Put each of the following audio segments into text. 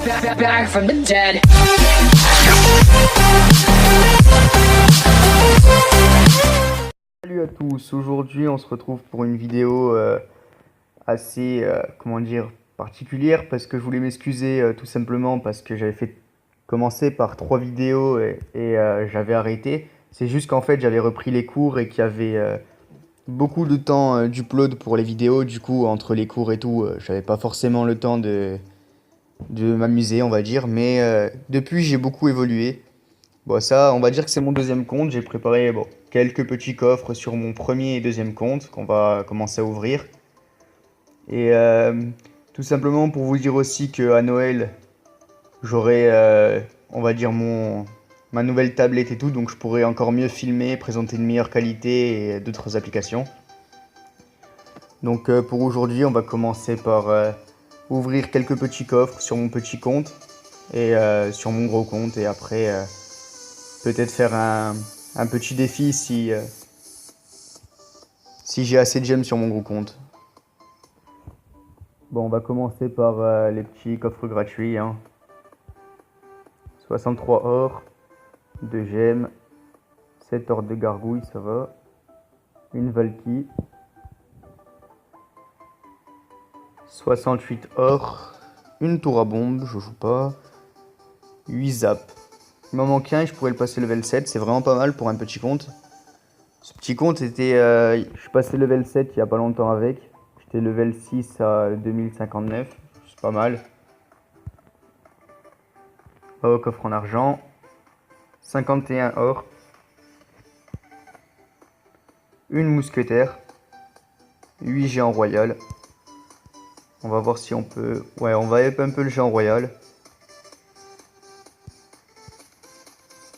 back from the dead. Salut à tous, aujourd'hui on se retrouve pour une vidéo assez, comment dire, particulière parce que je voulais m'excuser tout simplement parce que j'avais fait commencer par 3 vidéos et j'avais arrêté. C'est juste qu'en fait j'avais repris les cours et qu'il y avait beaucoup de temps d'upload pour les vidéos, du coup entre les cours et tout, j'avais pas forcément le temps de m'amuser on va dire, mais depuis j'ai beaucoup évolué. Bon, ça, on va dire que c'est mon deuxième compte. J'ai préparé bon, quelques petits coffres sur mon premier et deuxième compte qu'on va commencer à ouvrir. Et tout simplement pour vous dire aussi qu'à Noël, j'aurai, on va dire, ma nouvelle tablette et tout. Donc je pourrai encore mieux filmer, présenter une meilleure qualité et d'autres applications. Donc pour aujourd'hui, on va commencer par ouvrir quelques petits coffres sur mon petit compte et sur mon gros compte. Et après... peut-être faire un petit défi si j'ai assez de gemmes sur mon gros compte. Bon, on va commencer par les petits coffres gratuits. 63 or, 2 gemmes, 7 or de gargouille, ça va. Une Valky. 68 or, une tour à bombe, je joue pas. 8 zap. Il m'en manque un et je pourrais le passer level 7, c'est vraiment pas mal pour un petit compte. Ce petit compte était... je suis passé level 7 il y a pas longtemps avec. J'étais level 6 à 2059, c'est pas mal. Oh, coffre en argent. 51 or. Une mousquetaire. 8 géants royal. On va voir si on peut... Ouais, on va up un peu le géant royal.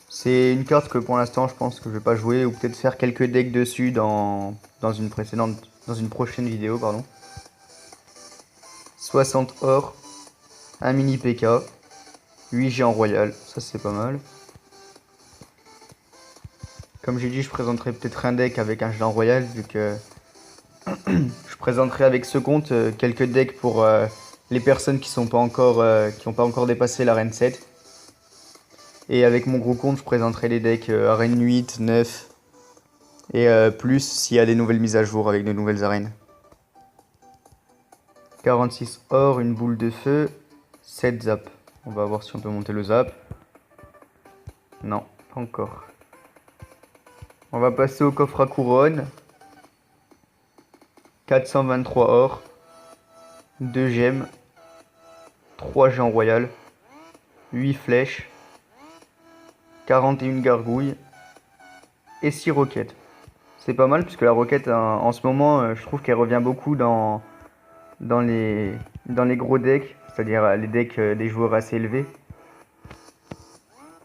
C'est une carte que pour l'instant je pense que je vais pas jouer ou peut-être faire quelques decks dessus dans une prochaine vidéo, pardon. 60 or, un mini PK, 8 géants royal, ça c'est pas mal. Comme j'ai dit, je présenterai peut-être un deck avec un géant royal vu que je présenterai avec ce compte quelques decks pour les personnes qui n'ont pas encore dépassé l'arène 7. Et avec mon gros compte, je présenterai les decks arène 8, 9 et plus s'il y a des nouvelles mises à jour avec de nouvelles arènes. 46 or, une boule de feu, 7 zap. On va voir si on peut monter le zap. Non, pas encore. On va passer au coffre à couronne. 423 or, 2 gemmes, 3 géants royal, 8 flèches, 41 gargouilles et 6 roquettes. C'est pas mal puisque la roquette en ce moment je trouve qu'elle revient beaucoup dans les gros decks, c'est-à-dire les decks des joueurs assez élevés.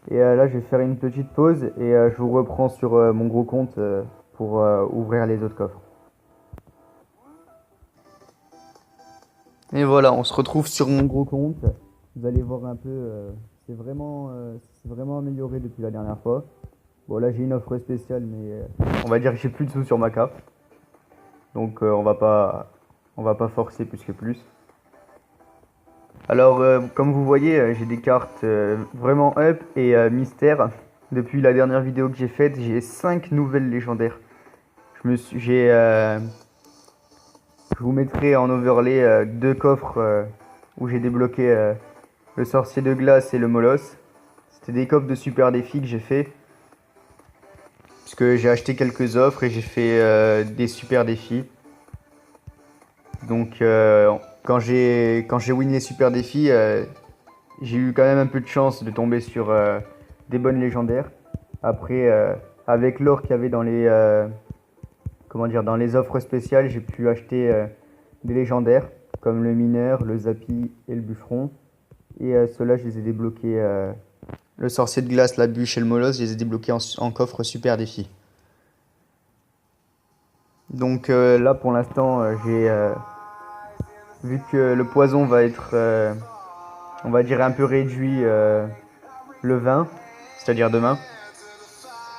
Et là je vais faire une petite pause et je vous reprends sur mon gros compte pour ouvrir les autres coffres. Et voilà, on se retrouve sur mon gros compte. Vous allez voir un peu, c'est vraiment amélioré depuis la dernière fois. Bon là j'ai une offre spéciale mais on va dire que j'ai plus de sous sur ma carte. Donc on va pas forcer plus que plus. Alors comme vous voyez j'ai des cartes vraiment up et mystère. Depuis la dernière vidéo que j'ai faite j'ai 5 nouvelles légendaires. Je vous mettrai en overlay 2 coffres où j'ai débloqué le sorcier de glace et le molosse. C'était des coffres de super défis que j'ai fait. Puisque j'ai acheté quelques offres et j'ai fait des super défis. Donc quand j'ai win les super défis, j'ai eu quand même un peu de chance de tomber sur des bonnes légendaires. Après, avec l'or qu'il y avait dans les offres spéciales, j'ai pu acheter des légendaires comme le mineur, le zappy et le bûcheron. Et ceux-là, je les ai débloqués. Le sorcier de glace, la bûche et le molosse, je les ai débloqués en coffre super défi. Donc là, pour l'instant, j'ai vu que le poison va être, on va dire, un peu réduit le 20, c'est-à-dire demain.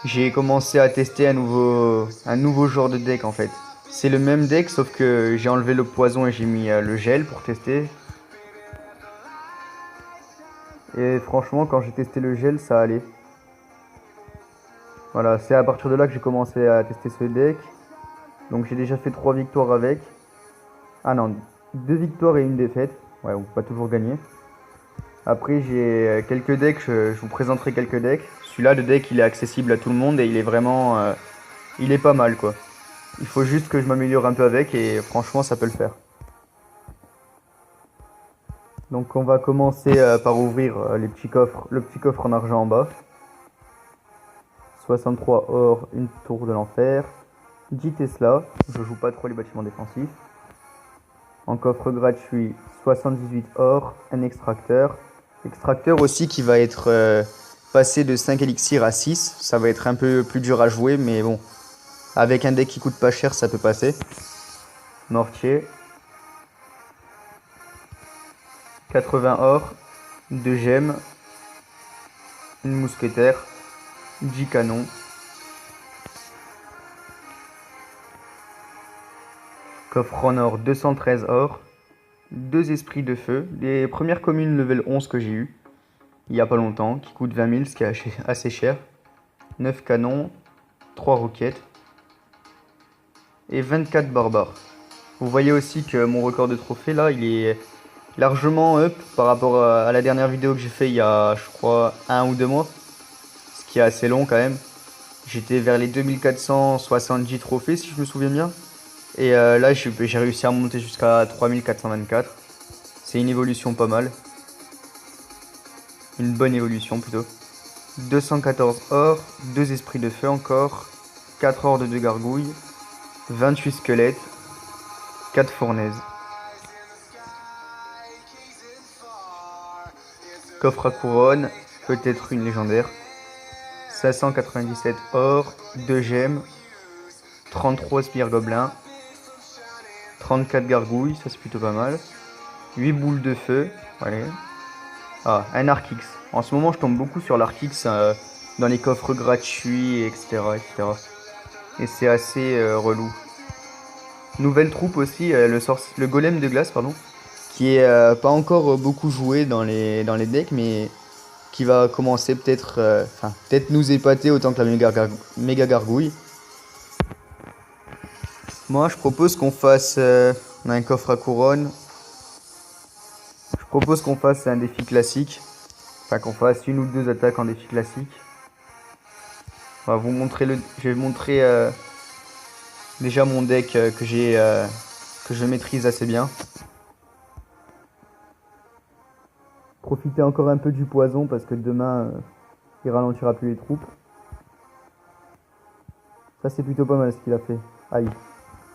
J'ai commencé à tester un nouveau genre de deck en fait. C'est le même deck sauf que j'ai enlevé le poison et j'ai mis le gel pour tester. Et franchement, quand j'ai testé le gel, ça allait. Voilà, c'est à partir de là que j'ai commencé à tester ce deck. Donc j'ai déjà fait 3 victoires avec. Ah non, 2 victoires et une défaite. Ouais, on peut pas toujours gagner. Après j'ai quelques decks, je vous présenterai quelques decks. Celui-là, le deck, il est accessible à tout le monde et il est vraiment... il est pas mal quoi. Il faut juste que je m'améliore un peu avec et franchement ça peut le faire. Donc on va commencer par ouvrir les petits coffres, le petit coffre en argent en bas. 63 or, une tour de l'enfer. 10 Tesla, je joue pas trop les bâtiments défensifs. En coffre gratuit, 78 or, un extracteur. Extracteur aussi qui va être passé de 5 élixirs à 6. Ça va être un peu plus dur à jouer, mais bon. Avec un deck qui coûte pas cher, ça peut passer. Mortier. 80 or, 2 gemmes. Une mousquetaire. 10 canons. Coffre en or, 213 or. 2 esprits de feu. Les premières communes level 11 que j'ai eu il y a pas longtemps, qui coûtent 20 000, ce qui est assez cher. 9 canons, 3 roquettes et 24 barbares. Vous voyez aussi que mon record de trophée là, il est largement up par rapport à la dernière vidéo que j'ai fait il y a, je crois, 1 ou 2 mois. Ce qui est assez long quand même. J'étais vers les 2470 trophées si je me souviens bien. Et là, j'ai réussi à monter jusqu'à 3424. C'est une évolution pas mal. Une bonne évolution plutôt. 214 or, 2 esprits de feu encore, 4 ors de 2 gargouilles, 28 squelettes, 4 fournaises. Coffre à couronne, peut-être une légendaire. 597 or, 2 gemmes, 33 spires gobelins, 34 gargouilles, ça c'est plutôt pas mal. 8 boules de feu, allez. Ah, un Arc-X. En ce moment je tombe beaucoup sur l'Arc-X dans les coffres gratuits, etc. etc. Et c'est assez relou. Nouvelle troupe aussi, le golem de glace, pardon, qui est pas encore beaucoup joué dans les decks, mais qui va commencer peut-être peut-être nous épater autant que la méga gargouille. Moi, je propose qu'on fasse... on a un coffre à couronne. Je propose qu'on fasse un défi classique. Enfin, qu'on fasse une ou deux attaques en défi classique. On va vous montrer je vais vous montrer déjà mon deck que je maîtrise assez bien. Profitez encore un peu du poison parce que demain il ralentira plus les troupes. Ça c'est plutôt pas mal ce qu'il a fait. Aïe.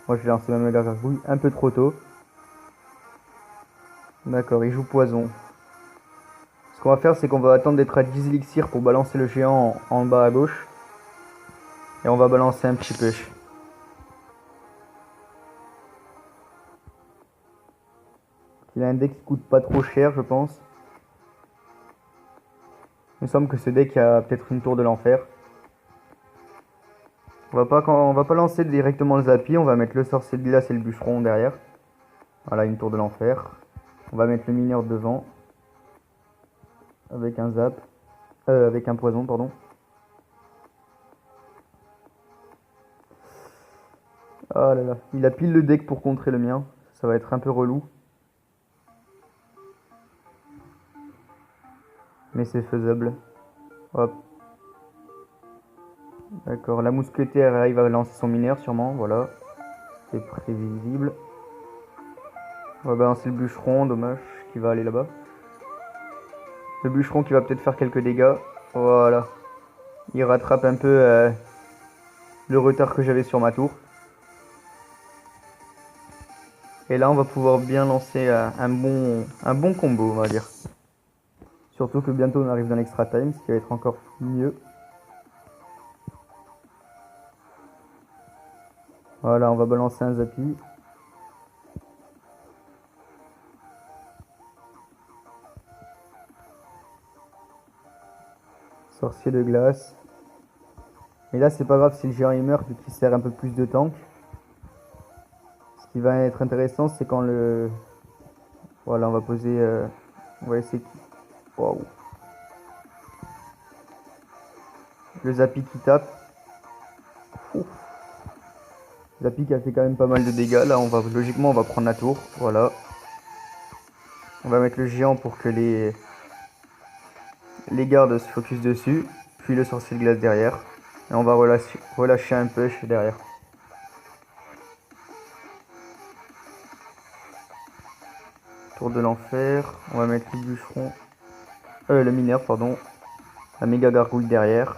Moi je vais lancer ma méga gargouille un peu trop tôt. D'accord, il joue poison. Ce qu'on va faire c'est qu'on va attendre d'être à 10 élixirs pour balancer le géant en bas à gauche. Et on va balancer un petit peu. Il a un deck qui coûte pas trop cher je pense. Il me semble que ce deck a peut-être une tour de l'enfer. On va pas lancer directement le zappy, on va mettre le sorcier de glace et le bûcheron derrière. Voilà, une tour de l'enfer. On va mettre le mineur devant. Avec un zap. Avec un poison, pardon. Oh là là, il a pile le deck pour contrer le mien. Ça va être un peu relou. Mais c'est faisable. Hop. D'accord, la mousquetaire, là, il va lancer son mineur sûrement, voilà. C'est prévisible. On va balancer le bûcheron, dommage qu'il va aller là-bas. Le bûcheron qui va peut-être faire quelques dégâts. Voilà. Il rattrape un peu le retard que j'avais sur ma tour. Et là, on va pouvoir bien lancer un bon combo, on va dire. Surtout que bientôt on arrive dans l'extra time, ce qui va être encore mieux. Voilà, on va balancer un zappy. Sorcier de glace. Et là, c'est pas grave si le géant il meurt, vu qu'il sert un peu plus de tank. Ce qui va être intéressant, c'est quand le... Voilà, on va poser... on va essayer... Waouh. Le Zappy qui tape. Ouf. Zappy qui a fait quand même pas mal de dégâts. Là, logiquement, on va prendre la tour. Voilà. On va mettre le géant pour que les gardes se focus dessus. Puis le sorcier de glace derrière. Et on va relâcher un push derrière. Tour de l'enfer. On va mettre le bûcheron. Le mineur, pardon. La méga gargouille derrière.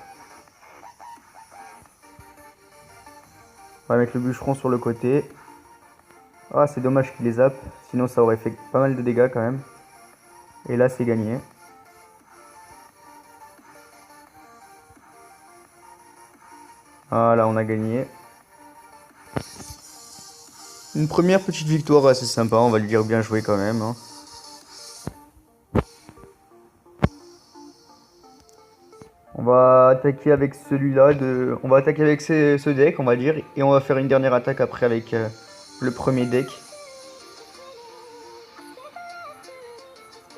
On va mettre le bûcheron sur le côté. Ah, c'est dommage qu'il les zappe. Sinon, ça aurait fait pas mal de dégâts quand même. Et là, c'est gagné. Voilà, on a gagné. Une première petite victoire assez sympa, on va lui dire bien joué quand même. Hein. On va attaquer avec celui-là. On va attaquer avec ce deck, on va dire. Et on va faire une dernière attaque après avec le premier deck.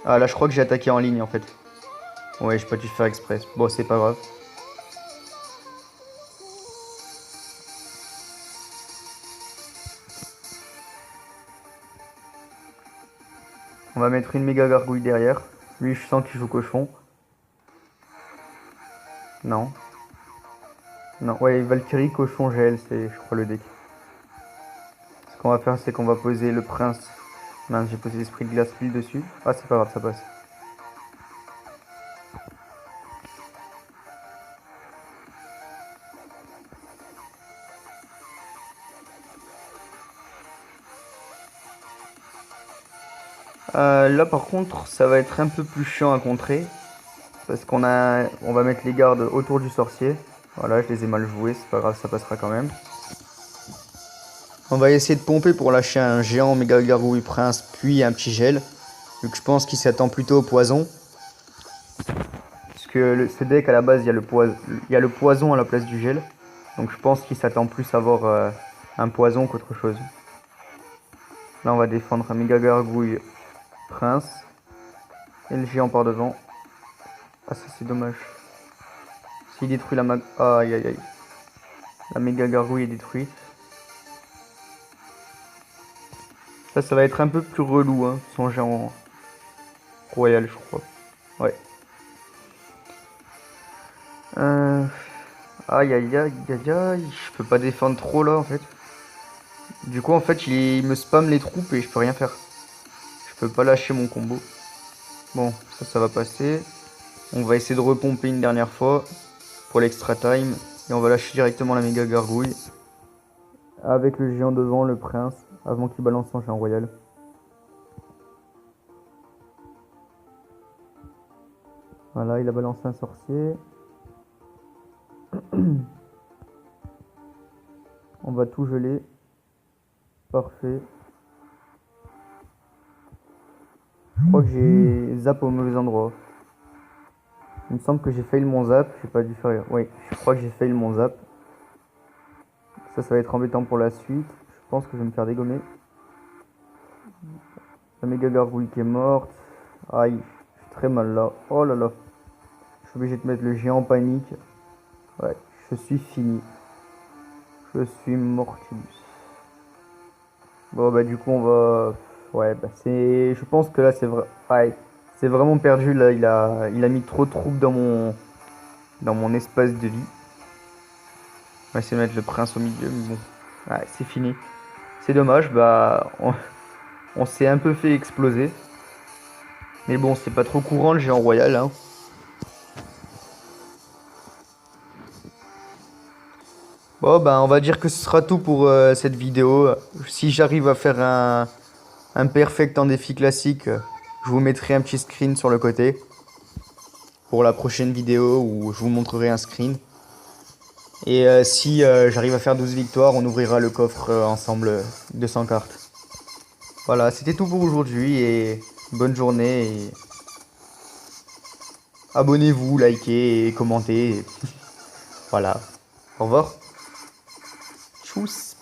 Ah là, je crois que j'ai attaqué en ligne en fait. Ouais, j'ai pas dû faire exprès. Bon, c'est pas grave. On va mettre une méga gargouille derrière. Lui, je sens qu'il joue cochon. Non. Non, ouais, Valkyrie, cochon, GL, c'est, je crois, le deck. Ce qu'on va faire, c'est qu'on va poser le prince. Mince, j'ai posé l'esprit de glace pile dessus. Ah, c'est pas grave, ça passe. Là, par contre, ça va être un peu plus chiant à contrer. Parce on va mettre les gardes autour du sorcier. Voilà, je les ai mal joués, c'est pas grave, ça passera quand même. On va essayer de pomper pour lâcher un géant méga gargouille prince, puis un petit gel. Vu que je pense qu'il s'attend plutôt au poison. Parce que ce deck à la base, il y a le poison à la place du gel. Donc je pense qu'il s'attend plus à avoir un poison qu'autre chose. Là, on va défendre un méga gargouille prince. Et le géant par devant. Ah, ça c'est dommage. S'il détruit la mag... Aïe aïe aïe. La méga gargouille est détruite. Ça va être un peu plus relou, hein, son géant royal, je crois. Ouais. Aïe aïe aïe aïe aïe. Je peux pas défendre trop là en fait. Du coup, en fait, il me spam les troupes et je peux rien faire. Je peux pas lâcher mon combo. Bon, ça va passer. On va essayer de repomper une dernière fois pour l'extra time. Et on va lâcher directement la méga gargouille. Avec le géant devant, le prince, avant qu'il balance son géant royal. Voilà, il a balancé un sorcier. On va tout geler. Parfait. Je crois que j'ai zap au mauvais endroit. Il me semble que j'ai fail mon zap. J'ai pas dû faire... Oui, je crois que j'ai fail mon zap. Ça va être embêtant pour la suite. Je pense que je vais me faire dégommer. La méga gargouille qui est morte. Aïe, je suis très mal là. Oh là là. Je suis obligé de mettre le géant en panique. Ouais, je suis fini. Je suis mortibus. Bon bah du coup on va... Ouais, bah c'est... Je pense que là c'est vrai... Ouais, c'est vraiment perdu là. Il a mis trop de troupes dans mon espace de vie. On va essayer de mettre le prince au milieu, mais bon. Ouais, c'est fini. C'est dommage, bah... On s'est un peu fait exploser. Mais bon, c'est pas trop courant le géant royal, hein. Bon, bah on va dire que ce sera tout pour cette vidéo. Si j'arrive à faire un perfect en défi classique, je vous mettrai un petit screen sur le côté. Pour la prochaine vidéo où je vous montrerai un screen. Et si j'arrive à faire 12 victoires, on ouvrira le coffre ensemble de 100 cartes. Voilà, c'était tout pour aujourd'hui et bonne journée. Et abonnez-vous, likez et commentez. Voilà. Au revoir. Tchuss.